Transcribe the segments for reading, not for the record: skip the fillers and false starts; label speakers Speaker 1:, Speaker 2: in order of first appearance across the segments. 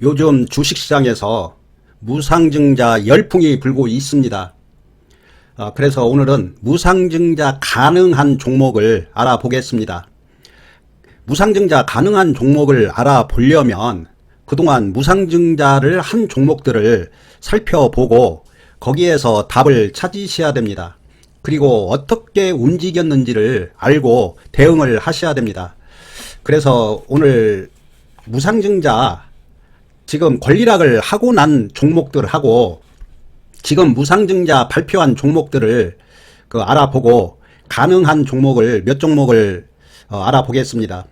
Speaker 1: 요즘 주식시장에서 무상증자 열풍이 불고 있습니다. 그래서 오늘은 무상증자 가능한 종목을 알아보겠습니다. 무상증자 가능한 종목을 알아보려면 그동안 무상증자를 한 종목들을 살펴보고 거기에서 답을 찾으셔야 됩니다. 그리고 어떻게 움직였는지를 알고 대응을 하셔야 됩니다. 그래서 오늘 무상증자 지금 권리락을 하고 난 종목들하고 지금 무상증자 발표한 종목들을 알아보고 가능한 종목을 몇 종목을 알아보겠습니다.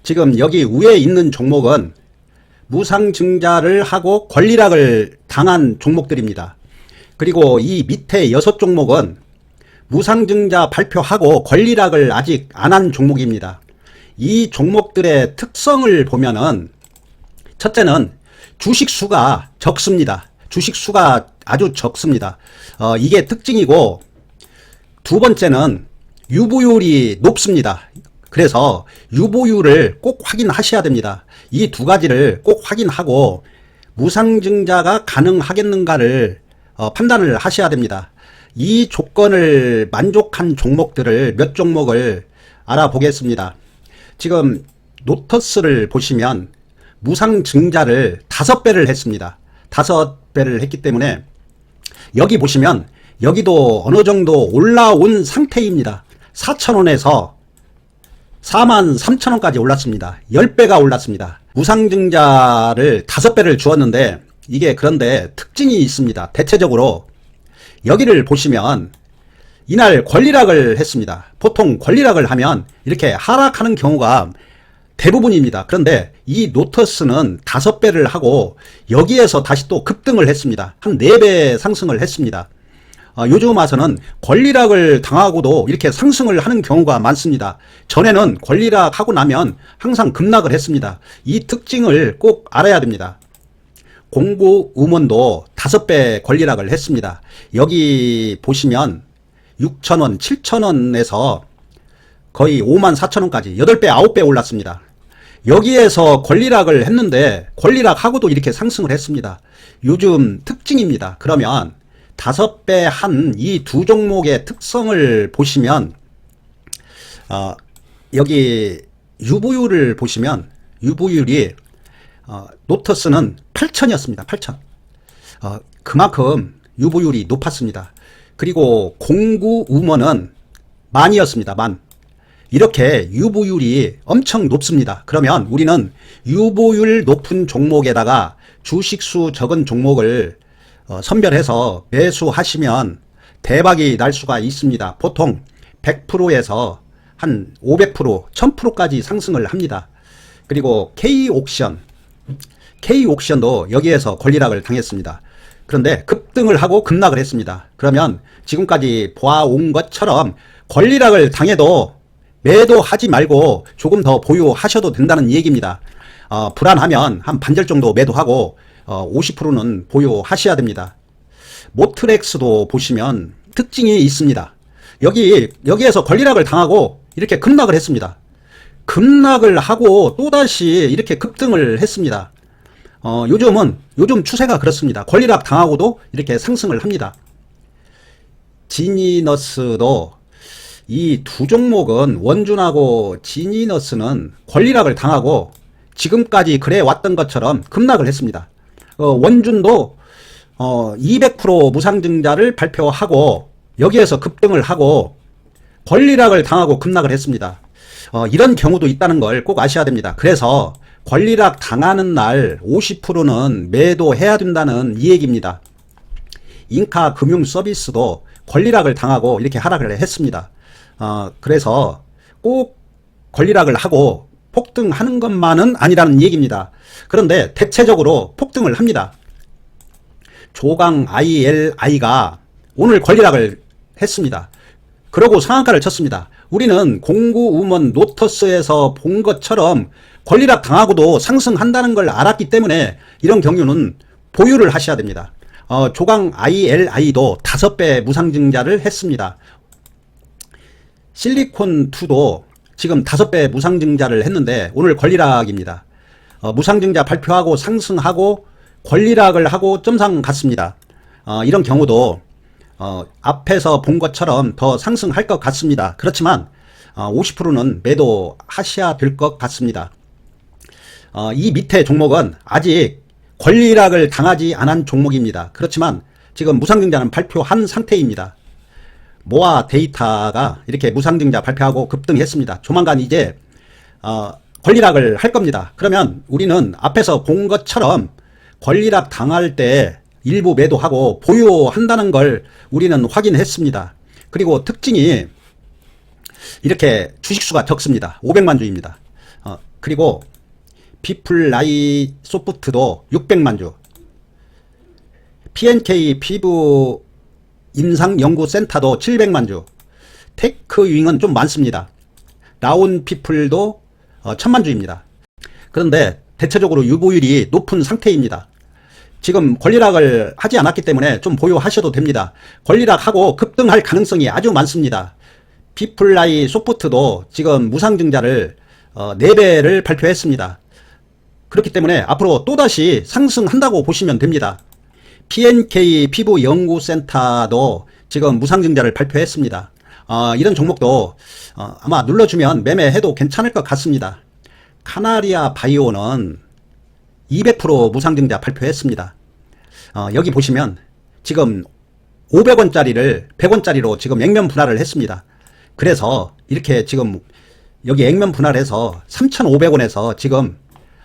Speaker 1: 지금 여기 위에 있는 종목은 무상증자를 하고 권리락을 당한 종목들입니다. 그리고 이 밑에 6종목은 무상증자 발표하고 권리락을 아직 안 한 종목입니다. 이 종목들의 특성을 보면은 첫째는 주식수가 적습니다. 주식수가 아주 적습니다. 이게 특징이고, 두 번째는 유보율이 높습니다. 그래서 유보율을 꼭 확인하셔야 됩니다. 이 두 가지를 꼭 확인하고 무상증자가 가능하겠는가를 판단을 하셔야 됩니다. 이 조건을 만족한 종목들을 몇 종목을 알아보겠습니다. 지금 노터스를 보시면 무상증자를 5배를 했습니다. 5배를 했기 때문에 여기 보시면 여기도 어느 정도 올라온 상태입니다. 4,000원에서 43,000원까지 올랐습니다. 10배가 올랐습니다. 무상증자를 5배를 주었는데 이게 그런데 특징이 있습니다. 대체적으로 여기를 보시면 이날 권리락을 했습니다. 보통 권리락을 하면 이렇게 하락하는 경우가 대부분입니다. 그런데 이 노터스는 5배를 하고 여기에서 다시 또 급등을 했습니다. 한 4배 상승을 했습니다. 요즘 와서는 권리락을 당하고도 이렇게 상승을 하는 경우가 많습니다. 전에는 권리락하고 나면 항상 급락을 했습니다. 이 특징을 꼭 알아야 됩니다. 공구음원도 5배 권리락을 했습니다. 여기 보시면 6,000원, 7,000원에서 거의 54,000원까지 8배, 9배 올랐습니다. 여기에서 권리락을 했는데 권리락하고도 이렇게 상승을 했습니다. 요즘 특징입니다. 그러면 5배 한 이 두 종목의 특성을 보시면 여기 유보율을 보시면 유보율이 노터스는 8,000이었습니다. 8,000. 그만큼 유보율이 높았습니다. 그리고 공구음원은 10,000이었습니다. 10,000. 이렇게 유보율이 엄청 높습니다. 그러면 우리는 유보율 높은 종목에다가 주식수 적은 종목을 선별해서 매수하시면 대박이 날 수가 있습니다. 보통 100%에서 한 500%, 1000%까지 상승을 합니다. 그리고 K옥션도 여기에서 권리락을 당했습니다. 그런데 급등을 하고 급락을 했습니다. 그러면 지금까지 보아온 것처럼 권리락을 당해도 매도하지 말고 조금 더 보유하셔도 된다는 얘기입니다. 불안하면 한 반절 정도 매도하고 50%는 보유하셔야 됩니다. 모트렉스도 보시면 특징이 있습니다. 여기에서 권리락을 당하고 이렇게 급락을 했습니다. 급락을 하고 또다시 이렇게 급등을 했습니다. 요즘 추세가 그렇습니다. 권리락 당하고도 이렇게 상승을 합니다. 지니너스도 이 두 종목은 원준하고 지니너스는 권리락을 당하고 지금까지 그래 왔던 것처럼 급락을 했습니다. 원준도 200% 무상증자를 발표하고 여기에서 급등을 하고 권리락을 당하고 급락을 했습니다. 이런 경우도 있다는 걸 꼭 아셔야 됩니다. 그래서 권리락 당하는 날 50%는 매도해야 된다는 이 얘기입니다. 인카금융서비스도 권리락을 당하고 이렇게 하락을 했습니다. 그래서 꼭 권리락을 하고 폭등하는 것만은 아니라는 얘기입니다. 그런데 대체적으로 폭등을 합니다. 조강 ILI가 오늘 권리락을 했습니다. 그러고 상한가를 쳤습니다. 우리는 공구음원 노터스에서 본 것처럼 권리락 당하고도 상승한다는 걸 알았기 때문에 이런 경우는 보유를 하셔야 됩니다. 조강 ILI도 5배 무상증자를 했습니다. 실리콘2도 지금 5배 무상증자를 했는데 오늘 권리락입니다. 무상증자 발표하고 상승하고 권리락을 하고 점상 갔습니다. 이런 경우도 앞에서 본 것처럼 더 상승할 것 같습니다. 그렇지만 50%는 매도하셔야 될 것 같습니다. 이 밑에 종목은 아직 권리락을 당하지 않은 종목입니다. 그렇지만 지금 무상증자는 발표한 상태입니다. 모아 데이터가 이렇게 무상증자 발표하고 급등했습니다. 조만간 이제 권리락을 할 겁니다. 그러면 우리는 앞에서 본 것처럼 권리락 당할 때 일부 매도하고 보유한다는 걸 우리는 확인했습니다. 그리고 특징이 이렇게 주식수가 적습니다. 500만 주입니다. 그리고 피플라이 소프트도 600만 주, PNK 피부 임상연구센터도 700만 주, 테크윙은 좀 많습니다. 라온피플도 1000만 주입니다. 그런데 대체적으로 유보율이 높은 상태입니다. 지금 권리락을 하지 않았기 때문에 좀 보유하셔도 됩니다. 권리락하고 급등할 가능성이 아주 많습니다. 피플라이 소프트도 지금 무상증자를 4배를 발표했습니다. 그렇기 때문에 앞으로 또다시 상승한다고 보시면 됩니다. PNK 피부연구센터도 지금 무상증자를 발표했습니다. 이런 종목도 아마 눌러주면 매매해도 괜찮을 것 같습니다. 카나리아 바이오는 200% 무상증자 발표했습니다. 여기 보시면 지금 500원짜리를 100원짜리로 지금 액면 분할을 했습니다. 그래서 이렇게 지금 여기 액면 분할해서 3,500원에서 지금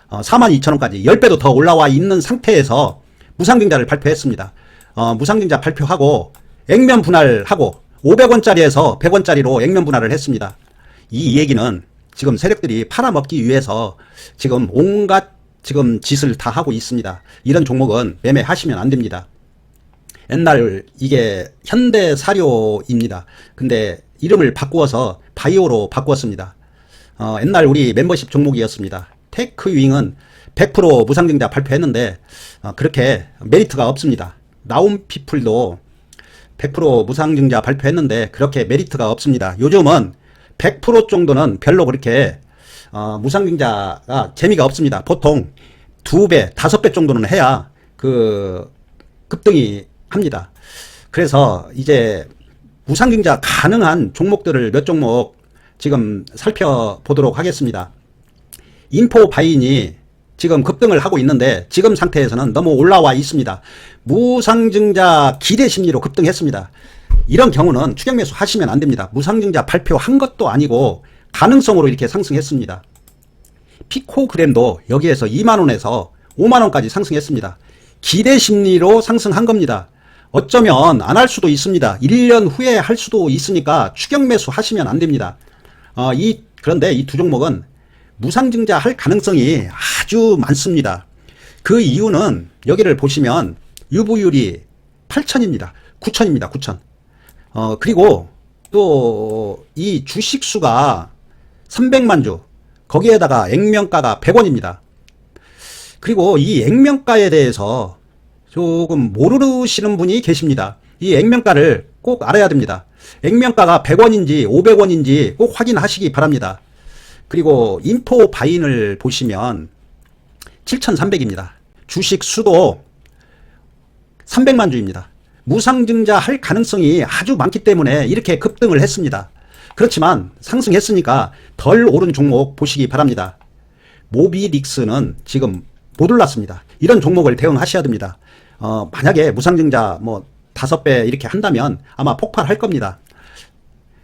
Speaker 1: 42,000원까지 10배도 더 올라와 있는 상태에서 무상증자를 발표했습니다. 무상증자 발표하고 액면 분할하고 500원짜리에서 100원짜리로 액면 분할을 했습니다. 이 얘기는 지금 세력들이 팔아먹기 위해서 지금 온갖 지금 짓을 다 하고 있습니다. 이런 종목은 매매하시면 안 됩니다. 옛날 이게 현대사료입니다. 근데 이름을 바꾸어서 바이오로 바꾸었습니다. 옛날 우리 멤버십 종목이었습니다. 테크윙은 100% 무상증자 발표했는데 그렇게 메리트가 없습니다. 나온피플도 100% 무상증자 발표했는데 그렇게 메리트가 없습니다. 요즘은 100% 정도는 별로 그렇게 무상증자가 재미가 없습니다. 보통 2배, 5배 정도는 해야 그 급등이 합니다. 그래서 이제 무상증자 가능한 종목들을 몇 종목 지금 살펴보도록 하겠습니다. 인포바인이 지금 급등을 하고 있는데 지금 상태에서는 너무 올라와 있습니다. 무상증자 기대 심리로 급등했습니다. 이런 경우는 추격 매수 하시면 안 됩니다. 무상증자 발표한 것도 아니고 가능성으로 이렇게 상승했습니다. 피코그램도 여기에서 2만원에서 5만원까지 상승했습니다. 기대 심리로 상승한 겁니다. 어쩌면 안 할 수도 있습니다. 1년 후에 할 수도 있으니까 추격 매수 하시면 안 됩니다. 그런데 이 두 종목은 무상증자 할 가능성이 아주 많습니다. 그 이유는 여기를 보시면 유보율이 8천입니다. 9천입니다. 9천. 그리고 또 이 주식수가 300만 주, 거기에다가 액면가가 100원입니다. 그리고 이 액면가에 대해서 조금 모르시는 분이 계십니다. 이 액면가를 꼭 알아야 됩니다. 액면가가 100원인지 500원인지 꼭 확인하시기 바랍니다. 그리고 인포바인을 보시면 7,300입니다. 주식 수도 300만 주입니다. 무상증자 할 가능성이 아주 많기 때문에 이렇게 급등을 했습니다. 그렇지만 상승했으니까 덜 오른 종목 보시기 바랍니다. 모비릭스는 지금 못 올랐습니다. 이런 종목을 대응하셔야 됩니다. 만약에 무상증자 뭐 5배 이렇게 한다면 아마 폭발할 겁니다.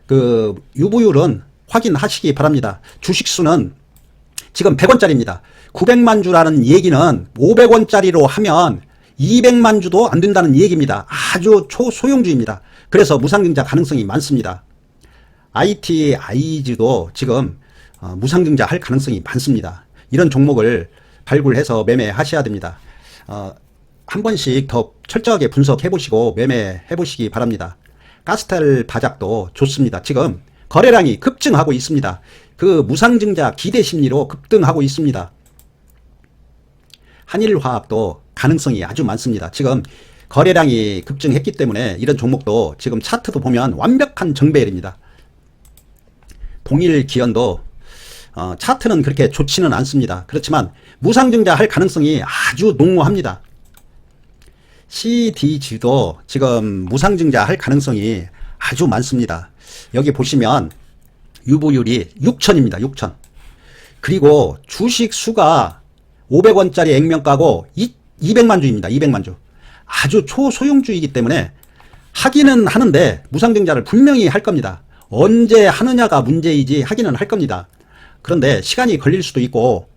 Speaker 1: 그 유보율은 확인하시기 바랍니다. 주식수는 지금 100원짜리입니다. 900만 주라는 얘기는 500원짜리로 하면 200만 주도 안 된다는 얘기입니다. 아주 초소형주입니다. 그래서 무상증자 가능성이 많습니다. ITI즈도 지금 무상증자 할 가능성이 많습니다. 이런 종목을 발굴해서 매매하셔야 됩니다. 한 번씩 더 철저하게 분석해 보시고 매매해 보시기 바랍니다. 가스텔 바작도 좋습니다. 지금 거래량이 급증하고 있습니다. 그 무상증자 기대 심리로 급등하고 있습니다. 한일화학도 가능성이 아주 많습니다. 지금 거래량이 급증했기 때문에 이런 종목도 지금 차트도 보면 완벽한 정배열입니다. 동일기현도 차트는 그렇게 좋지는 않습니다. 그렇지만 무상증자 할 가능성이 아주 농후합니다. CDG도 지금 무상증자 할 가능성이 아주 많습니다. 여기 보시면 유보율이 6천입니다. 6천. 그리고 주식 수가 500원짜리 액면가고 200만 주입니다. 200만 주. 아주 초소형주이기 때문에 하기는 하는데 무상증자를 분명히 할 겁니다. 언제 하느냐가 문제이지 하기는 할 겁니다. 그런데 시간이 걸릴 수도 있고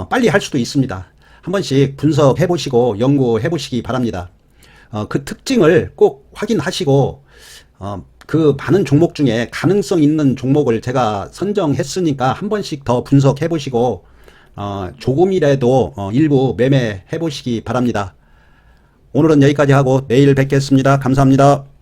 Speaker 1: 빨리 할 수도 있습니다. 한 번씩 분석해 보시고 연구해 보시기 바랍니다. 그 특징을 꼭 확인하시고 그 많은 종목 중에 가능성 있는 종목을 제가 선정했으니까 한 번씩 더 분석해 보시고 조금이라도 일부 매매해 보시기 바랍니다. 오늘은 여기까지 하고 내일 뵙겠습니다. 감사합니다.